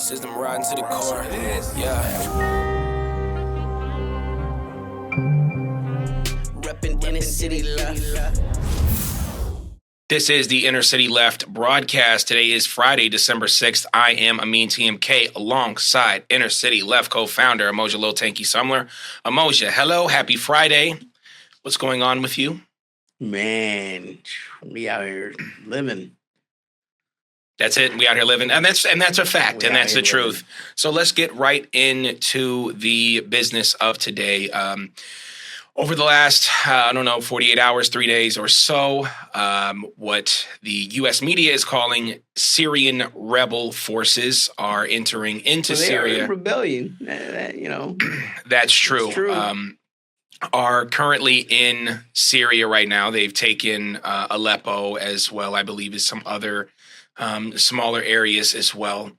System riding to the core. Yeah. Reppin' inner city left. This is the Inner City Left broadcast. Today is Friday, December 6th. I am Amin TMK alongside Inner City Left co-founder Amoja Lil Tanky Sumler. Amoja, hello, happy Friday. What's going on with you? Man, we out here living. That's it. We out here living. And that's a fact. And that's the truth. So let's get right into the business of today. Over the last, 48 hours, 3 days or so, what the U.S. media is calling Syrian rebel forces are entering into Syria. Are in rebellion, That's true. Are currently in Syria right now. They've taken Aleppo as well, I believe, as some other smaller areas as well.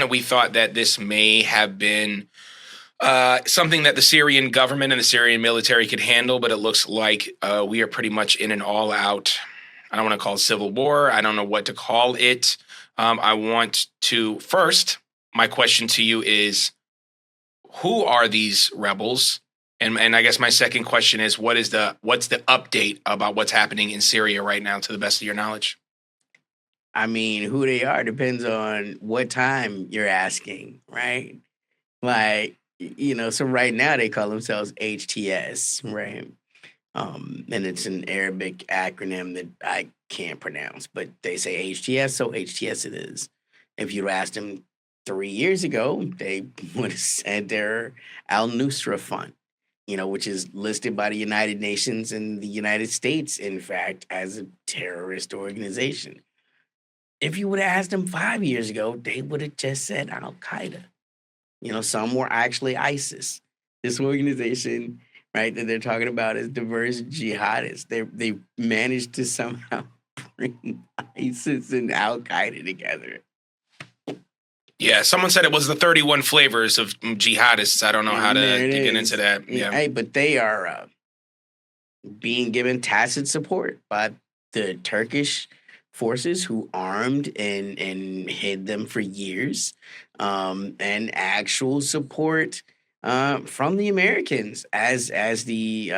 We thought that this may have been something that the Syrian government and the Syrian military could handle, but it looks like we are pretty much in an all-out, I don't want to call it civil war. I don't know what to call it. I want to, first, my question to you is, who are these rebels? And I guess my second question is, what's the update about what's happening in Syria right now, to the best of your knowledge? I mean, who they are depends on what time you're asking, right? Like, so right now they call themselves HTS, right? And it's an Arabic acronym that I can't pronounce, but they say HTS, so HTS it is. If you asked them 3 years ago, they would have said they're Al-Nusra Front, which is listed by the United Nations and the United States, in fact, as a terrorist organization. If you would have asked them 5 years ago, they would have just said Al-Qaeda. Some were actually ISIS. This organization, right, that they're talking about is diverse jihadists. They managed to somehow bring ISIS and Al-Qaeda together. Yeah, someone said it was the 31 flavors of jihadists. I don't know how to get into that. Yeah. Hey, but they are being given tacit support by the Turkish forces who armed and hid them for years, and actual support from the Americans as the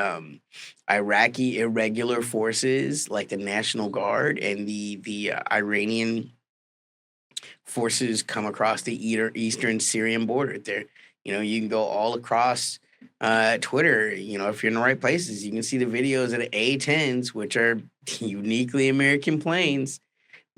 Iraqi irregular forces like the National Guard and the Iranian forces come across the eastern Syrian border. There, you can go all across Twitter. If you're in the right places, you can see the videos of the A-10s, which are uniquely American planes,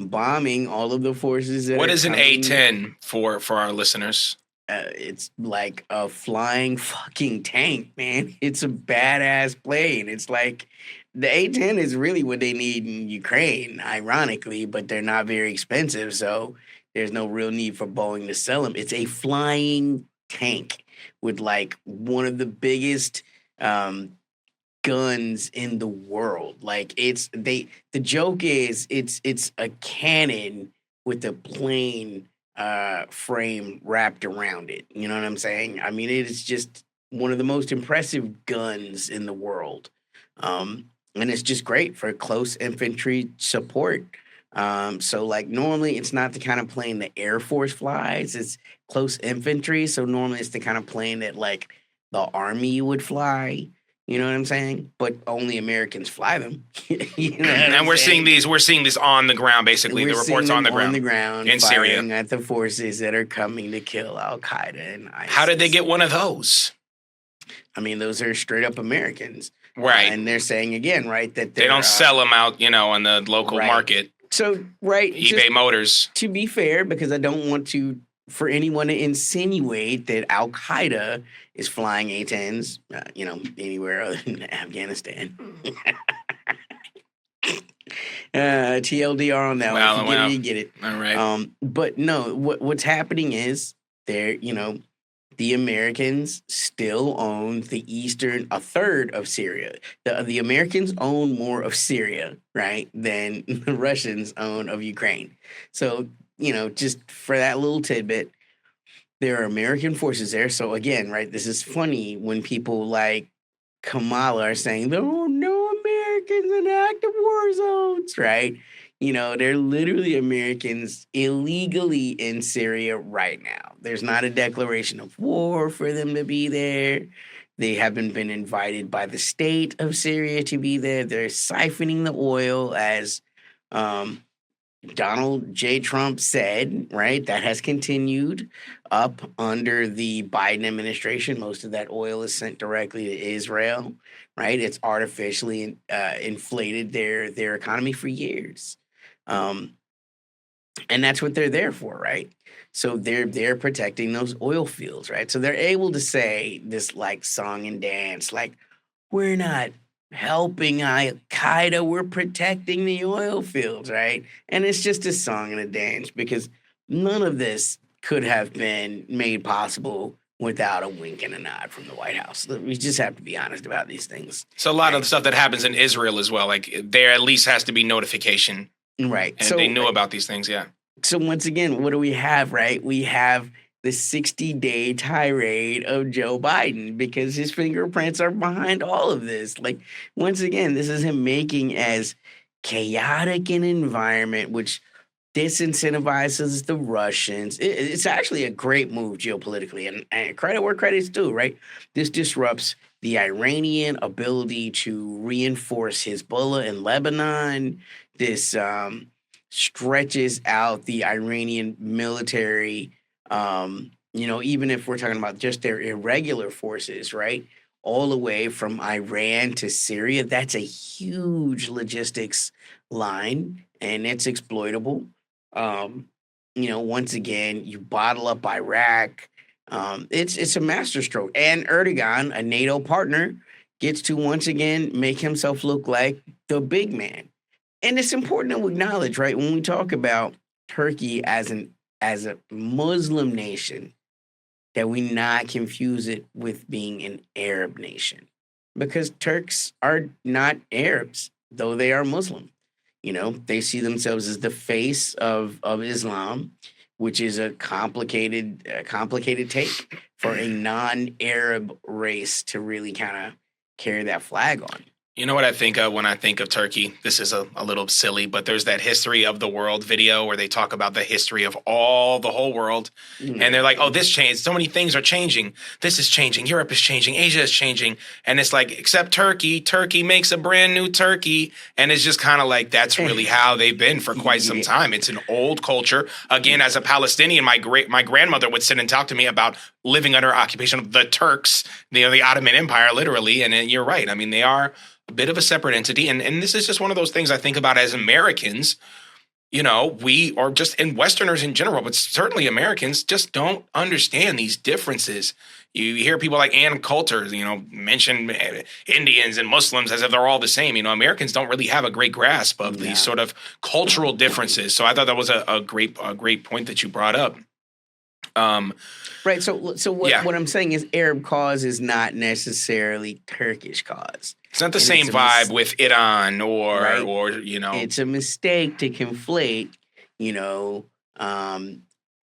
bombing all of the forces. What is an A-10 for our listeners? It's like a flying fucking tank, man. It's a badass plane. It's like the A-10 is really what they need in Ukraine, ironically, but they're not very expensive, so there's no real need for Boeing to sell them. It's a flying tank with like one of the biggest guns in the world. Like the joke is it's a cannon with a plane frame wrapped around it. You know what I'm saying? I mean, it is just one of the most impressive guns in the world. And it's just great for close infantry support. So like normally it's not the kind of plane the Air Force flies, it's close infantry. So normally it's the kind of plane that like the Army would fly. You know what I'm saying? But only Americans fly them. And we're seeing these on the ground, basically. The reports on the ground in Syria at the forces that are coming to kill Al-Qaeda and ISIS. How did they get one of those? I mean, those are straight up Americans. Right. And they're saying again, right, that they don't sell them out, on the local market. So, right. eBay Motors. To be fair, because I don't want for anyone to insinuate that Al-Qaeda is flying A-10s, anywhere other than Afghanistan. TLDR on that one. If you get it, you get it. All right. But no, what's happening is the Americans still own a third of Syria. The Americans own more of Syria, right, than the Russians own of Ukraine. So, just for that little tidbit, there are American forces there. So again, right, this is funny when people like Kamala are saying there are no Americans in active war zones, right? There are literally Americans illegally in Syria right now. There's not a declaration of war for them to be there. They haven't been invited by the state of Syria to be there. They're siphoning the oil, as um, Donald J. Trump said, right? That has continued up under the Biden administration. Most of that oil is sent directly to Israel, right? It's artificially inflated their economy for years. And that's what they're there for, right? So they're protecting those oil fields, right? So they're able to say this like song and dance, like, we're not helping Al Qaeda, we're protecting the oil fields, right? And it's just a song and a dance, because none of this could have been made possible without a wink and a nod from the White House. We just have to be honest about these things. So a lot of the stuff that happens in Israel as well, like there at least has to be notification. Right. And so they knew about these things, yeah. So once again, what do we have, right? We have the 60-day tirade of Joe Biden, because his fingerprints are behind all of this. Like, once again, this is him making as chaotic an environment, which disincentivizes the Russians. It's actually a great move geopolitically, and credit where credit's due, right? This disrupts the Iranian ability to reinforce Hezbollah in Lebanon. This stretches out the Iranian military, even if we're talking about just their irregular forces, right? All the way from Iran to Syria. That's a huge logistics line, and it's exploitable. Once again, you bottle up Iraq. It's a masterstroke. And Erdogan, a NATO partner, gets to once again make himself look like the big man. And it's important to acknowledge, right, when we talk about Turkey as a Muslim nation, that we not confuse it with being an Arab nation, because Turks are not Arabs, though they are Muslim. They see themselves as the face of Islam, which is a complicated take for a non-Arab race to really kind of carry that flag on. You know what I think of when I think of Turkey? This is a little silly, but there's that History of the World video where they talk about the history of the whole world. Mm-hmm. And they're like, oh, this changed. So many things are changing. This is changing. Europe is changing. Asia is changing. And it's like, except Turkey. Turkey makes a brand new Turkey. And it's just kind of like, that's really how they've been for quite some time. It's an old culture. Again, as a Palestinian, my grandmother would sit and talk to me about living under occupation of the Turks, the Ottoman Empire, literally. And you're right. I mean, they are a bit of a separate entity. And this is just one of those things I think about as Americans. We are just, and Westerners in general, but certainly Americans just don't understand these differences. You hear people like Ann Coulter, mention Indians and Muslims as if they're all the same. Americans don't really have a great grasp of these sort of cultural differences. So I thought that was a great point that you brought up. Right. So what I'm saying is Arab cause is not necessarily Turkish cause. It's not the same vibe with Iran or It's a mistake to conflate,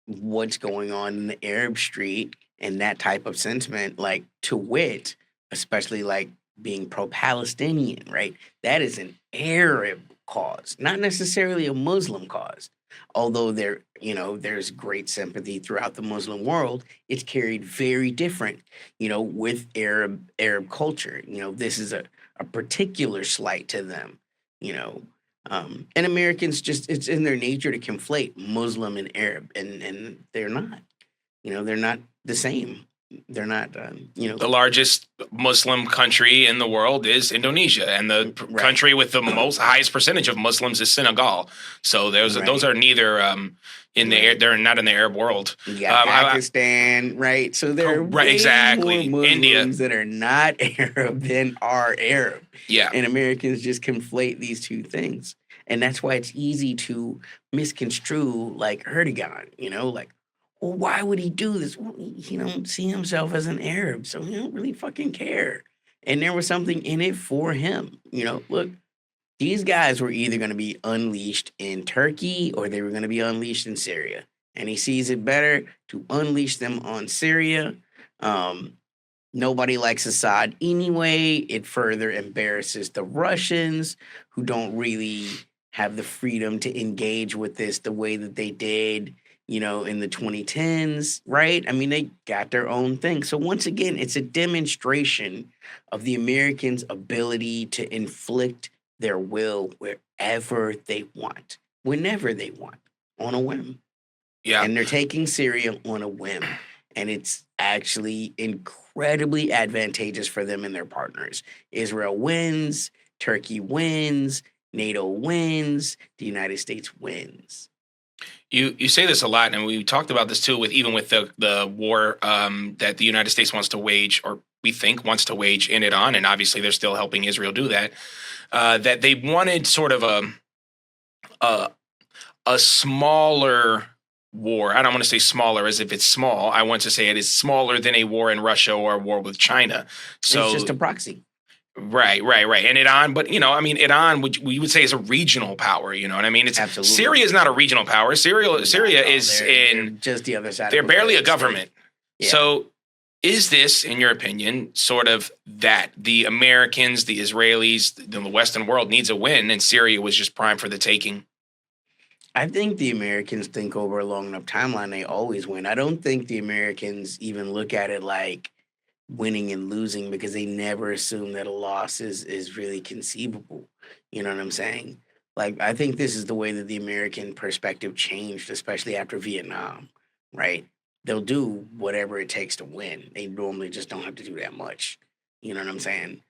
what's going on in the Arab street and that type of sentiment, like, to wit, especially like being pro-Palestinian, right? That is an Arab cause, not necessarily a Muslim cause. Although there's great sympathy throughout the Muslim world, it's carried very different, with Arab culture. This is a particular slight to them, and Americans it's in their nature to conflate Muslim and Arab, and they're not. They're not the same. They're not, The largest Muslim country in the world is Indonesia, and the country with the highest percentage of Muslims is Senegal. So those are neither they're not in the Arab world. Yeah, Pakistan, right? So there are way more Muslims India that are not Arab than are Arab. Yeah, and Americans just conflate these two things, and that's why it's easy to misconstrue, like Erdogan. Well, why would he do this? Well, he don't see himself as an Arab, so he don't really fucking care. And there was something in it for him. Look, these guys were either going to be unleashed in Turkey or they were going to be unleashed in Syria. And he sees it better to unleash them on Syria. Nobody likes Assad anyway. It further embarrasses the Russians, who don't really have the freedom to engage with this the way that they did, in the 2010s, right? I mean, they got their own thing. So once again, it's a demonstration of the Americans' ability to inflict their will wherever they want, whenever they want, on a whim. Yeah. And they're taking Syria on a whim. And it's actually incredibly advantageous for them and their partners. Israel wins, Turkey wins, NATO wins, the United States wins. You say this a lot, and we talked about this too with the war that the United States wants to wage, or we think wants to wage in Iran, and obviously they're still helping Israel do that. That they wanted sort of a smaller war. I don't want to say smaller as if it's small. I want to say it is smaller than a war in Russia or a war with China. So it's just a proxy. Right. And Iran, but Iran, we would say is a regional power. You know what I mean? It's Absolutely. Syria is not a regional power. Syria is they're just the other side. They're barely a government. Yeah. So, is this, in your opinion, sort of that the Americans, the Israelis, the Western world needs a win, and Syria was just prime for the taking? I think the Americans think over a long enough timeline, they always win. I don't think the Americans even look at it like winning and losing, because they never assume that a loss is really conceivable. You know what I'm saying? Like, I think this is the way that the American perspective changed, especially after Vietnam, right? They'll do whatever it takes to win. They normally just don't have to do that much. You know what I'm saying?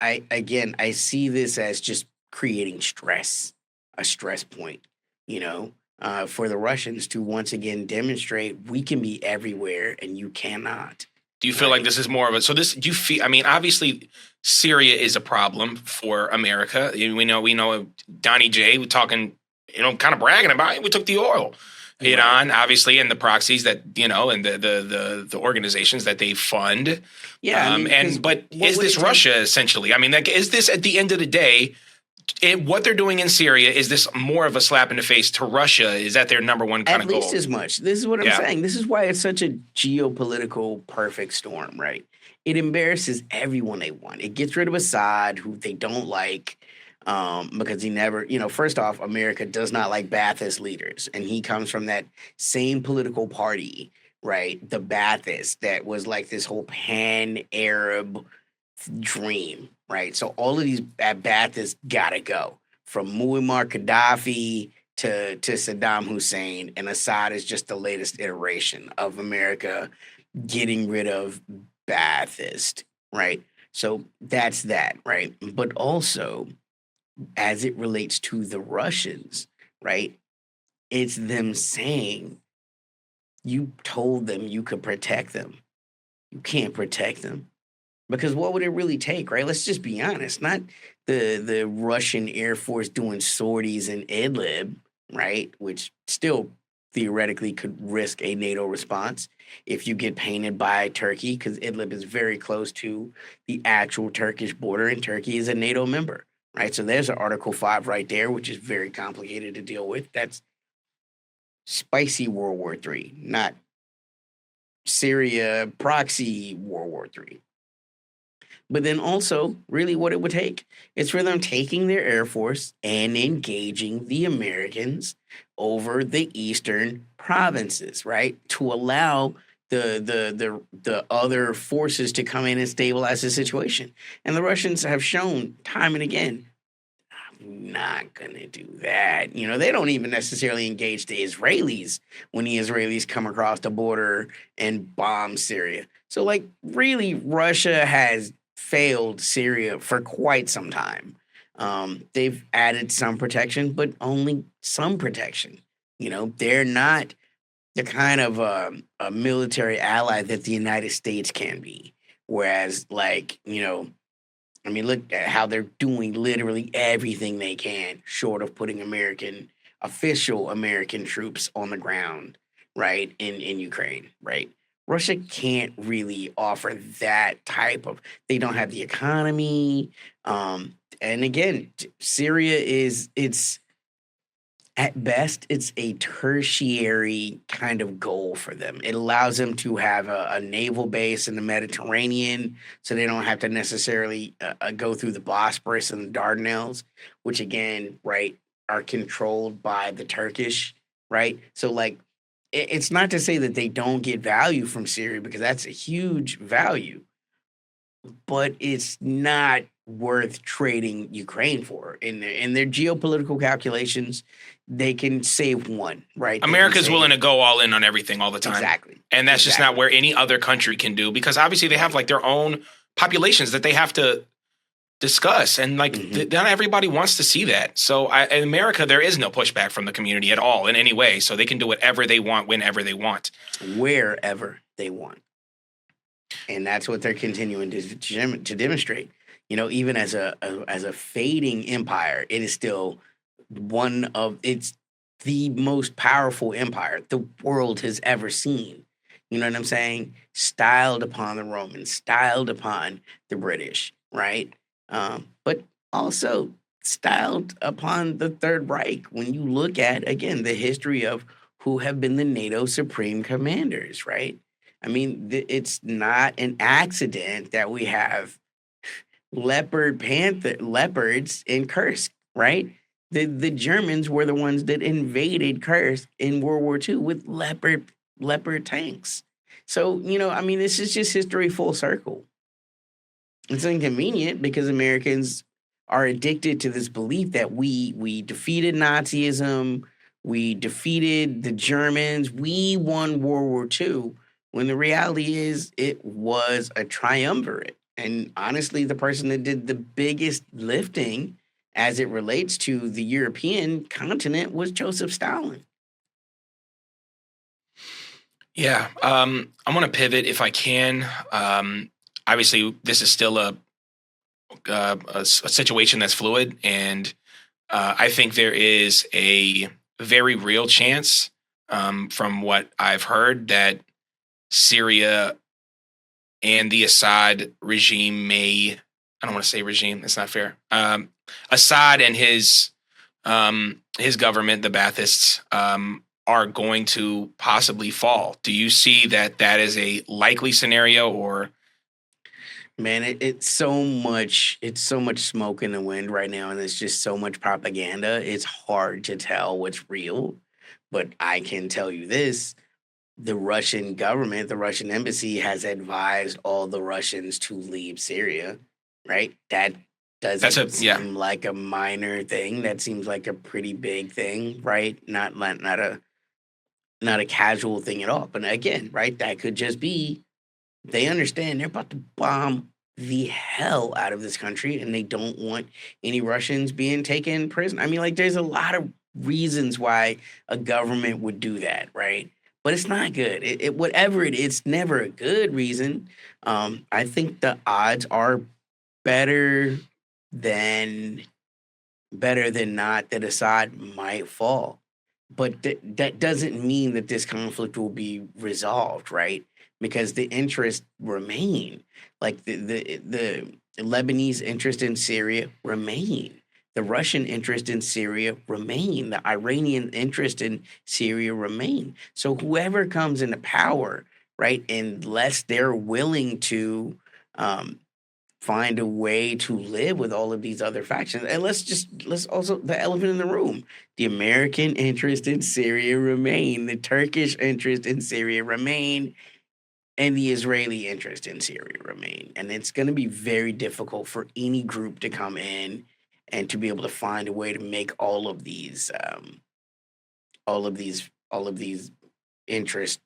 I see this as just creating stress, a stress point, for the Russians to once again demonstrate we can be everywhere and you cannot. Do you feel like this is more of a, so this, do you feel, I mean, obviously Syria is a problem for America. We know Donnie J, we're talking, kind of bragging about it. We took the oil. Iran, obviously, and the proxies that, and the organizations that they fund. Yeah. But is this Russia essentially? I mean, like, is this at the end of the day, what they're doing in Syria, is this more of a slap in the face to Russia? Is that their number one kind of goal? At least as much. This is what I'm saying. This is why it's such a geopolitical perfect storm, right? It embarrasses everyone they want. It gets rid of Assad, who they don't like, because he never, first off, America does not like Ba'athist leaders. And he comes from that same political party, right? The Ba'athist, that was like this whole pan-Arab dream, right? So all of these Ba'athists gotta go, from Muammar Gaddafi to Saddam Hussein, and Assad is just the latest iteration of America getting rid of Ba'athist, right? So that's that, right? But also, as it relates to the Russians, right? It's them saying, you told them you could protect them. You can't protect them. Because what would it really take, right? Let's just be honest. Not the Russian Air Force doing sorties in Idlib, right? Which still theoretically could risk a NATO response if you get painted by Turkey, because Idlib is very close to the actual Turkish border, and Turkey is a NATO member, right? So there's an Article 5 right there, which is very complicated to deal with. That's spicy World War III, not Syria proxy World War III. But then also, really what it would take is for them taking their Air Force and engaging the Americans over the eastern provinces, right? To allow the other forces to come in and stabilize the situation. And the Russians have shown time and again, I'm not going to do that. They don't even necessarily engage the Israelis when the Israelis come across the border and bomb Syria. So, like, really, Russia has failed Syria for quite some time. They've added some protection, but only some protection. They're not the kind of a military ally that the United States can be. Whereas, look at how they're doing literally everything they can, short of putting official American troops on the ground, right, in Ukraine, right? Russia can't really offer that type of, they don't have the economy. And again, Syria it's At best, it's a tertiary kind of goal for them. It allows them to have a naval base in the Mediterranean, so they don't have to necessarily go through the Bosporus and the Dardanelles, which again, right, are controlled by the Turkish, right? So, like, it's not to say that they don't get value from Syria because that's a huge value, but it's not worth trading Ukraine for. In their geopolitical calculations, they can save one, right? They can America's willing save to go all in on everything all the time. exactly, And that's just not exactly, where any other country can do, because obviously they have right. like their own populations that they have to discuss. And like Hmm. not everybody wants to see that. So in America, there is no pushback from the community at all in any way. So they can do whatever they want, whenever they want. Wherever they want, and that's what they're continuing to demonstrate. Even as a fading empire, it is still it's the most powerful empire the world has ever seen. You know what I'm saying? Styled upon the Romans, styled upon the British, right? But also styled upon the Third Reich. When you look at, again, the history of who have been the NATO supreme commanders, right? I mean, it's not an accident that we have leopards in Kursk, right? The Germans were the ones that invaded Kursk in World War II with leopard tanks. So, I mean, this is just history full circle. It's inconvenient because Americans are addicted to this belief that we defeated Nazism, we defeated the Germans, we won World War II, when the reality is it was a triumvirate. And honestly, the person that did the biggest lifting as it relates to the European continent was Joseph Stalin. Yeah. I want to pivot if I can. Obviously, this is still a situation that's fluid. And I think there is a very real chance, from what I've heard, that Syria and the Assad regime I don't want to say regime, that's not fair. Assad and his government, the Baathists, are going to possibly fall. Do you see that is a likely scenario, or? Man, it's so much smoke in the wind right now, and it's just so much propaganda. It's hard to tell what's real, but I can tell you this: the Russian government, the Russian embassy, has advised all the Russians to leave Syria. Right? That That's doesn't a yeah. seem like a minor thing. That seems like a pretty big thing, right? Not a casual thing at all. But again, right? That could just be they understand they're about to bomb the hell out of this country and they don't want any Russians being taken prison. I mean, like, there's a lot of reasons why a government would do that, right? But it's not good. Whatever it is, it's never a good reason. I think the odds are better than better than not that Assad might fall. But that doesn't mean that this conflict will be resolved, right? Because the interests remain. Like the Lebanese interest in Syria remain. The Russian interest in Syria remain. The Iranian interest in Syria remain. So whoever comes into power, right, unless they're willing to um, find a way to live with all of these other factions. And let's also the elephant in the room. The American interest in Syria remain, the Turkish interest in Syria remain, and the Israeli interest in Syria remain. And it's going to be very difficult for any group to come in and to be able to find a way to make all of these interests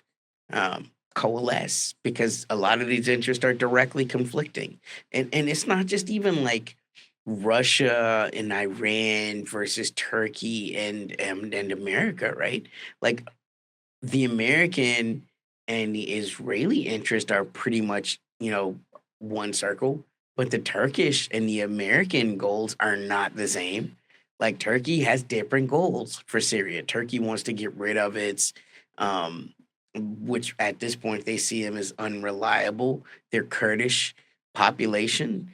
coalesce, because a lot of these interests are directly conflicting, and it's not just even like Russia and Iran versus Turkey and America, right? Like, the American and the Israeli interest are pretty much, one circle, but the Turkish and the American goals are not the same. Like, Turkey has different goals for Syria. Turkey wants to get rid of its, which at this point they see them as unreliable, their Kurdish population.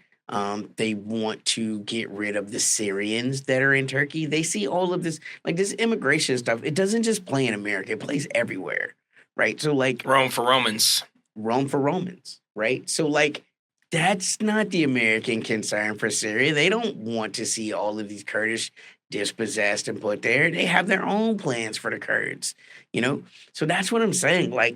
They want to get rid of the Syrians that are in Turkey. They see all of this, like this immigration stuff. It doesn't just play in America; it plays everywhere, right? So, like Rome for Romans. Rome for Romans, right? So, like that's not the American concern for Syria. They don't want to see all of these Kurdish dispossessed and put there. They have their own plans for the Kurds, you know. So that's what I'm saying. Like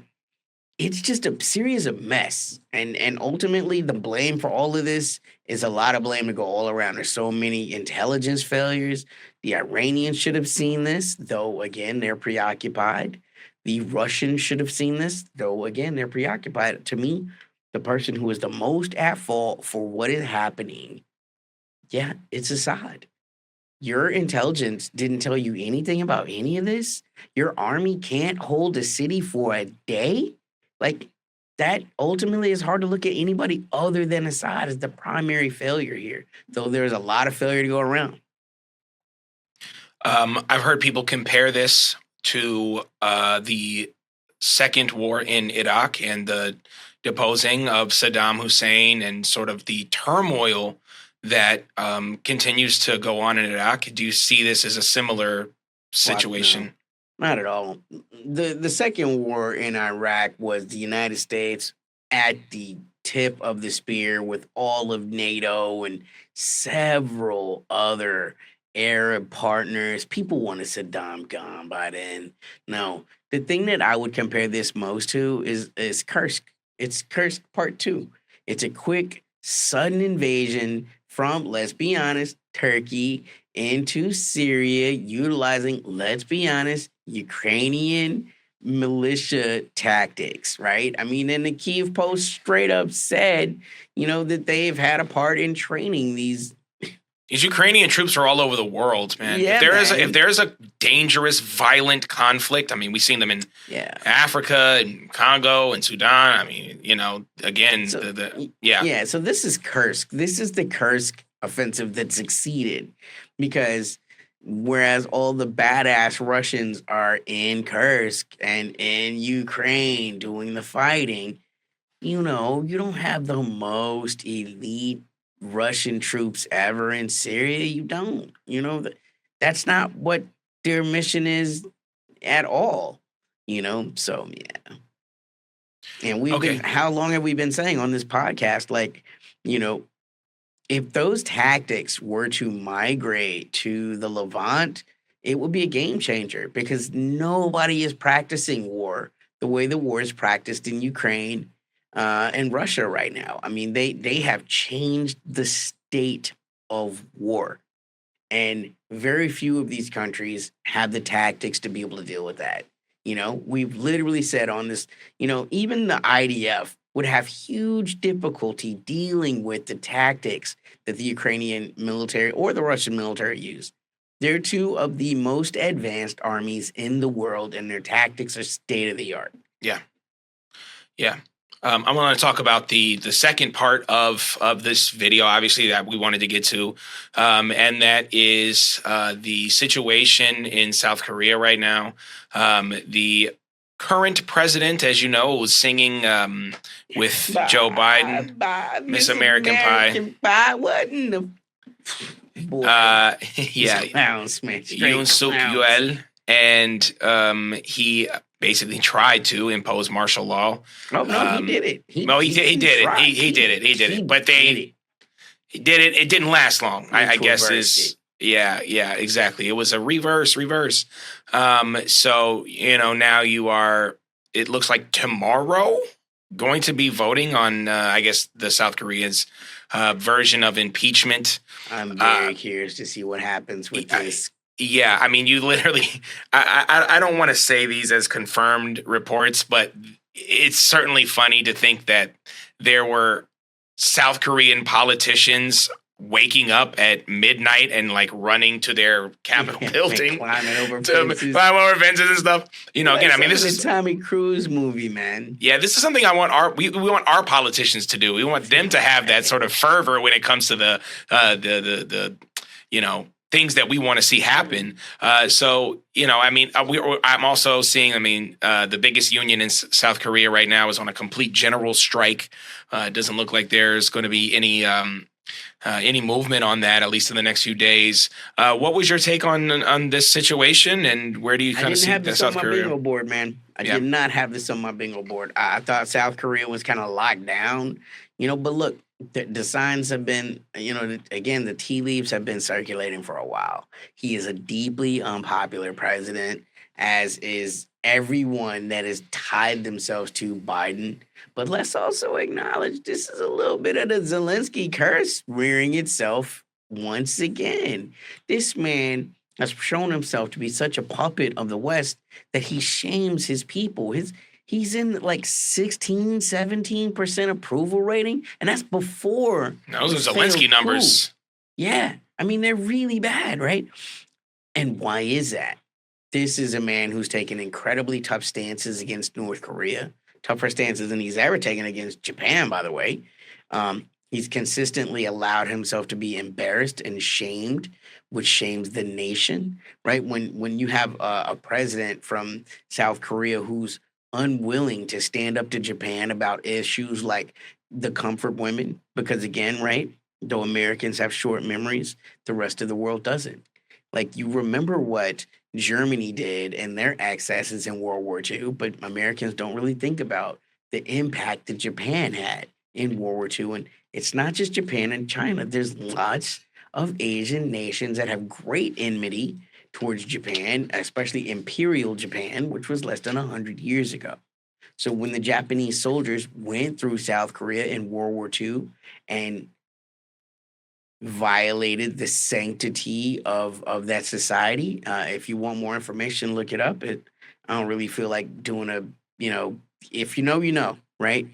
it's just a series of mess. And ultimately the blame for all of this is a lot of blame to go all around. There's so many intelligence failures. The Iranians should have seen this, though again, they're preoccupied. The Russians should have seen this, though again, they're preoccupied. To me, the person who is the most at fault for what is happening, yeah, it's Assad. Your intelligence didn't tell you anything about any of this. Your army can't hold a city for a day. Like that ultimately is hard to look at anybody other than Assad as the primary failure here, though there's a lot of failure to go around. I've heard people compare this to the second war in Iraq and the deposing of Saddam Hussein and sort of the turmoil that continues to go on in Iraq. Do you see this as a similar situation? No, not at all. The second war in Iraq was the United States at the tip of the spear with all of NATO and several other Arab partners. People wanted Saddam gone by then. No, the thing that I would compare this most to is Kursk. It's Kursk Part 2. It's a quick, sudden invasion from, let's be honest, Turkey into Syria, utilizing, let's be honest, Ukrainian militia tactics, right? I mean, and the Kiev Post straight up said, that they've had a part in training these. These Ukrainian troops are all over the world, man. Yeah, if there is a dangerous, violent conflict, I mean, we've seen them in Africa and Congo and Sudan. I mean, again, So this is Kursk. This is the Kursk offensive that succeeded because whereas all the badass Russians are in Kursk and in Ukraine doing the fighting, you don't have the most elite Russian troops ever in Syria. You don't. That's not what their mission is at all. So yeah. And we've been, how long have we been saying on this podcast, like, if those tactics were to migrate to the Levant, it would be a game changer because nobody is practicing war the way the war is practiced in Ukraine and Russia right now. I mean, they have changed the state of war. And very few of these countries have the tactics to be able to deal with that. We've literally said on this, even the IDF would have huge difficulty dealing with the tactics that the Ukrainian military or the Russian military use. They're two of the most advanced armies in the world, and their tactics are state of the art. Yeah. Yeah. I want to talk about the second part of this video, obviously, that we wanted to get to, and that is the situation in South Korea right now. The current president, as you know, was singing with Joe Biden, Miss American Pie. What in the boy? Yoon Suk Yeol, and he basically tried to impose martial law. Oh no, he did it. He did it. But he did it. It didn't last long. I guess is. Yeah, exactly. It was a reverse. So, now you are, it looks like tomorrow going to be voting on, I guess, the South Koreans' version of impeachment. I'm very curious to see what happens with this. Yeah, I mean, you literally, I don't want to say these as confirmed reports, but it's certainly funny to think that there were South Korean politicians waking up at midnight and like running to their Capitol building, climbing over fences and stuff. Again, I mean, this is a Tommy Cruise movie, man. Yeah, this is something I want we want our politicians to do. We want them to have that sort of fervor when it comes to the things that we want to see happen. So, I mean, I'm also seeing, the biggest union in South Korea right now is on a complete general strike. It doesn't look like there's going to be any any movement on that, at least in the next few days. What was your take on this situation, and where do you I kind of didn't see have the this on South my Korea? bingo board, man. I Yeah. did not have this on my bingo board. I thought South Korea was kind of locked down, but look, the signs have been, again, the tea leaves have been circulating for a while. He is a deeply unpopular president, as is everyone that has tied themselves to Biden. But let's also acknowledge this is a little bit of the Zelensky curse rearing itself once again. This man has shown himself to be such a puppet of the West that he shames his people. He's in like 16, 17% approval rating, and that's before Those his are failed Zelensky coup. numbers. Yeah, I mean they're really bad, right? And why is that? This is a man who's taken incredibly tough stances against North Korea, tougher stances than he's ever taken against Japan, by the way. He's consistently allowed himself to be embarrassed and shamed, which shames the nation, right? When you have a president from South Korea who's unwilling to stand up to Japan about issues like the comfort women, because again, right, though Americans have short memories, the rest of the world doesn't. Like you remember what Germany did and their excesses in World War II, but Americans don't really think about the impact that Japan had in World War II. And it's not just Japan and China. There's lots of Asian nations that have great enmity towards Japan, especially Imperial Japan, which was less than 100 years ago. So when the Japanese soldiers went through South Korea in World War II and violated the sanctity of that society. If you want more information, look it up. I don't really feel like doing if you know, right?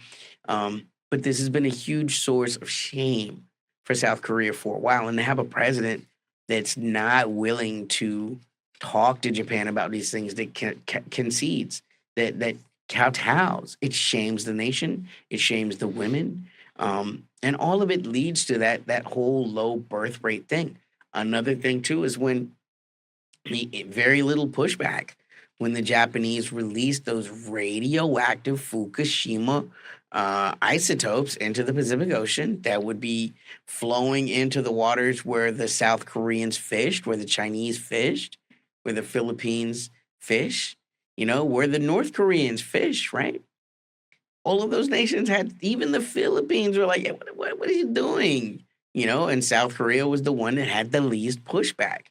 But this has been a huge source of shame for South Korea for a while, and to have a president that's not willing to talk to Japan about these things, that concedes, that kowtows. It shames the nation. It shames the women. And all of it leads to that whole low birth rate thing. Another thing too is when very little pushback when the Japanese released those radioactive Fukushima isotopes into the Pacific Ocean that would be flowing into the waters where the South Koreans fished, where the Chinese fished, where the Philippines fish, where the North Koreans fish, right? All of those nations had, even the Philippines were like, "Hey, what are you doing?" And South Korea was the one that had the least pushback,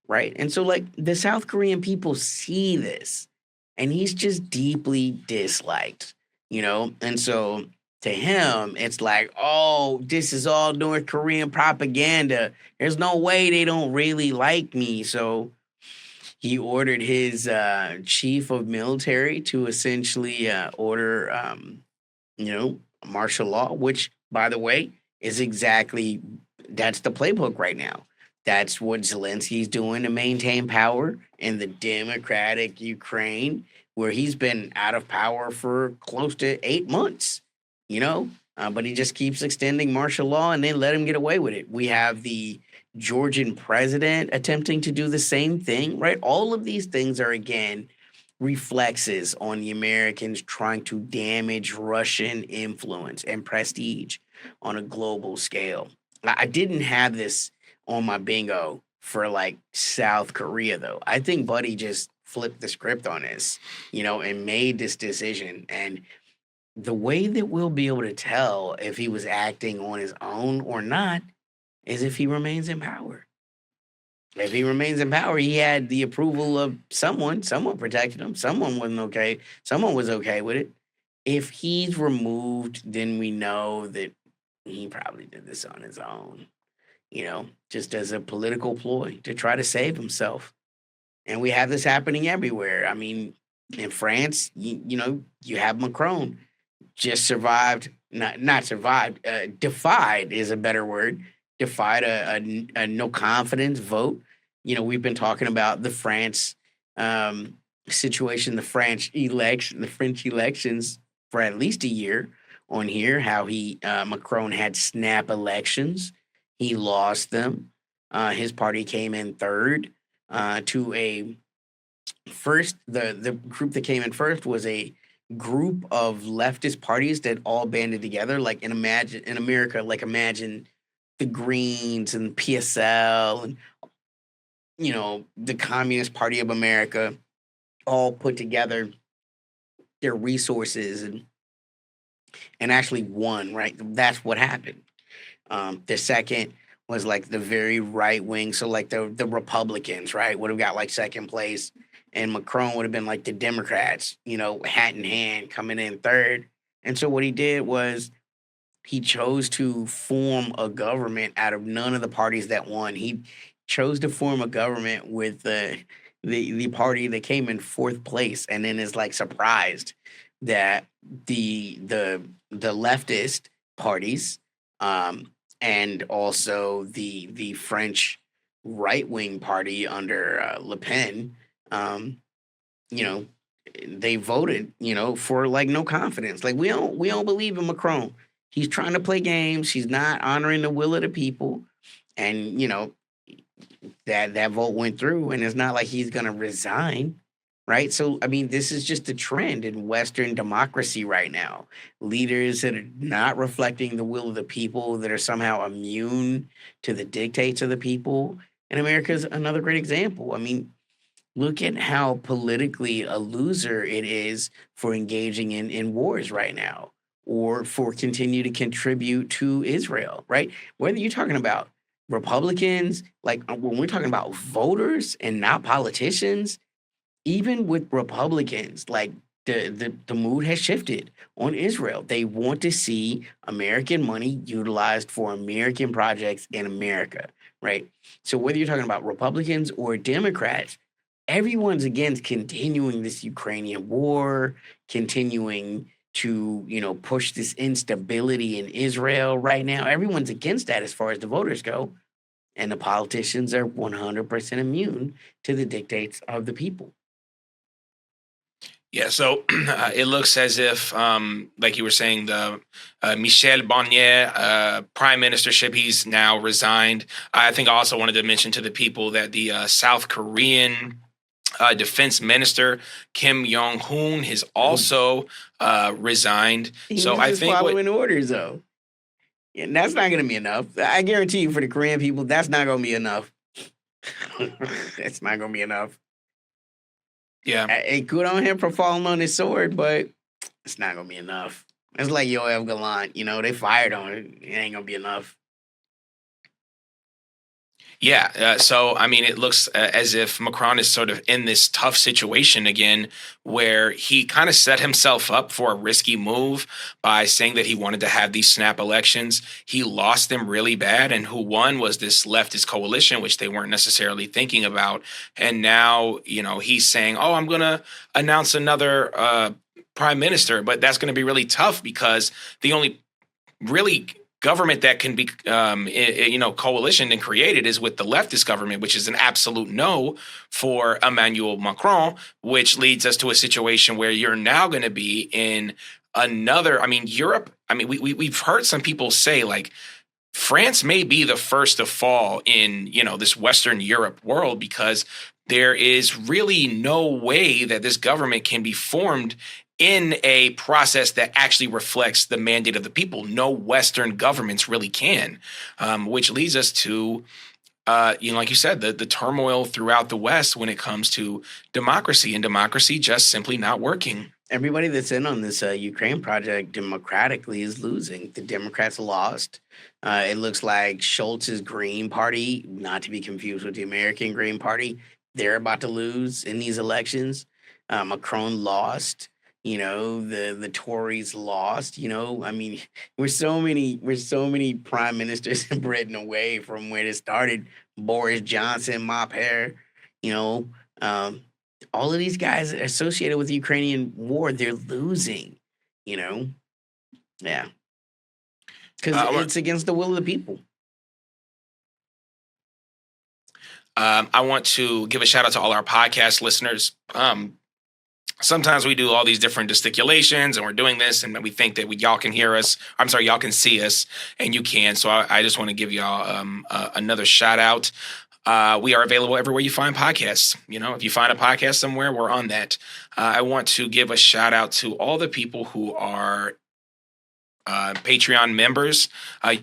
right? And so, like, the South Korean people see this, and he's just deeply disliked. And so to him, it's like, oh, this is all North Korean propaganda. There's no way they don't really like me. So he ordered his chief of military to essentially order martial law, which, by the way, is exactly that's the playbook right now. That's what Zelensky's doing to maintain power in the democratic Ukraine, where he's been out of power for close to 8 months, but he just keeps extending martial law and they let him get away with it. We have the Georgian president attempting to do the same thing, right? All of these things are, again, reflexes on the Americans trying to damage Russian influence and prestige on a global scale. I didn't have this on my bingo for like South Korea, though. I think Buddy just flipped the script on this, and made this decision. And the way that we'll be able to tell if he was acting on his own or not is if he remains in power. If he remains in power, he had the approval of someone. Someone protected him. Someone wasn't okay. Someone was okay with it. If he's removed, then we know that he probably did this on his own, just as a political ploy to try to save himself. And we have this happening everywhere. I mean, in France, you have Macron just survived, not survived, defied is a better word, defied a no confidence vote. We've been talking about the France situation, the French elections for at least a year on here, how Macron had snap elections. He lost them. His party came in third to a first, the group that came in first was a group of leftist parties that all banded together, like in America, like imagine the Greens and PSL and the Communist Party of America all put together their resources and actually won, right? That's what happened. The second was like the very right wing, so like the Republicans, right, would have got like second place, and Macron would have been like the Democrats, hat in hand, coming in third. And so what he did was he chose to form a government out of none of the parties that won. He chose to form a government with the party that came in fourth place, and then is like surprised that the leftist parties, and also the French right wing party under Le Pen, you know, they voted, for like no confidence. Like we don't believe in Macron. He's trying to play games. He's not honoring the will of the people, and that vote went through, and it's not like he's gonna resign, right? So I mean, this is just a trend in Western democracy right now. Leaders that are not reflecting the will of the people, that are somehow immune to the dictates of the people. And America's another great example. I mean, look at how politically a loser it is for engaging in wars right now, or for continue to contribute to Israel, right? Whether you're talking about Republicans, like when we're talking about voters and not politicians, even with Republicans, like the mood has shifted on Israel. They want to see American money utilized for American projects in America, right? So whether you're talking about Republicans or Democrats, everyone's against continuing this Ukrainian war, continuing to, push this instability in Israel right now. Everyone's against that as far as the voters go. And the politicians are 100% immune to the dictates of the people. Yeah, so it looks as if, like you were saying, the Michel Barnier prime ministership, he's now resigned. I think I also wanted to mention to the people that the South Korean defense minister Kim Jong-un has also resigned. He So was I just think following orders, though. And that's not going to be enough. I guarantee you, for the Korean people, that's not going to be enough. That's not going to be enough. Yeah. It good on him for falling on his sword, but it's not going to be enough. It's like Yoav Gallant. They fired on it. It ain't going to be enough. Yeah. So, I mean, it looks as if Macron is sort of in this tough situation again, where he kind of set himself up for a risky move by saying that he wanted to have these snap elections. He lost them really bad. And who won was this leftist coalition, which they weren't necessarily thinking about. And now, he's saying, oh, I'm going to announce another prime minister. But that's going to be really tough because the only really government that can be, coalitioned and created is with the leftist government, which is an absolute no for Emmanuel Macron, which leads us to a situation where you're now going to be in another, Europe. We've heard some people say like France may be the first to fall in, this Western Europe world, because there is really no way that this government can be formed in a process that actually reflects the mandate of the people. No Western governments really can, which leads us to, like you said, the turmoil throughout the West when it comes to democracy, and democracy just simply not working. Everybody that's in on this Ukraine project democratically is losing. The Democrats lost. It looks like Schultz's Green Party, not to be confused with the American Green Party, they're about to lose in these elections. Macron lost. The Tories lost. We're so many prime ministers in Britain away from where it started. Boris Johnson, mop hair, all of these guys associated with the Ukrainian war, they're losing, yeah, because it's against the will of the people. I want to give a shout out to all our podcast listeners. Sometimes we do all these different gesticulations and we're doing this and we think that y'all can hear us. I'm sorry, y'all can see us, and you can. So I just want to give y'all another shout out. We are available everywhere you find podcasts. If you find a podcast somewhere, we're on that. I want to give a shout out to all the people who are Patreon members.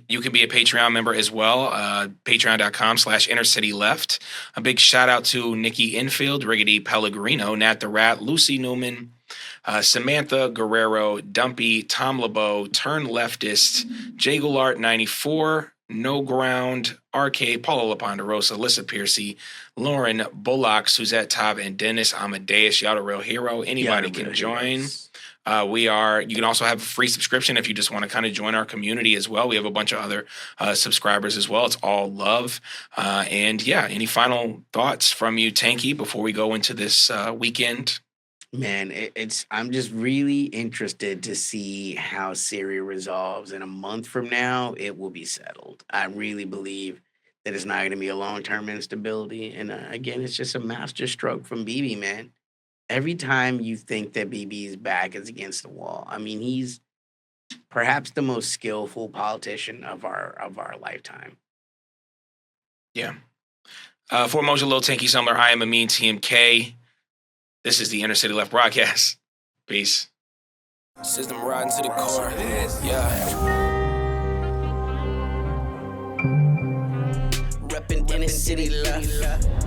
You can be a Patreon member as well. Patreon.com/InnerCityLeft. A big shout out to Nikki Infield, Riggedy Pellegrino, Nat the Rat, Lucy Newman, Samantha Guerrero, Dumpy, Tom LeBeau, Turn Leftist, Jay Goulart 94, No Ground, RK, Paula LaPonderosa, Alyssa Piercy, Lauren Bullock, Suzette Taub, and Dennis Amadeus. Y'all a real hero. Anybody can join. You can also have a free subscription if you just want to kind of join our community as well. We have a bunch of other subscribers as well. It's all love. And yeah, any final thoughts from you, Tanky, before we go into this weekend? Man, I'm just really interested to see how Syria resolves. In a month from now, it will be settled. I really believe that it's not going to be a long-term instability. And again, it's just a master stroke from Bibi, man. Every time you think that Bibi's back is against the wall, I mean, he's perhaps the most skillful politician of our lifetime. Yeah. For Mojo Lil Tanky Sumler, I am Amin TMK. This is the Inner City Left broadcast. Peace. System riding to the core. Yeah. Reppin' Inner City Left.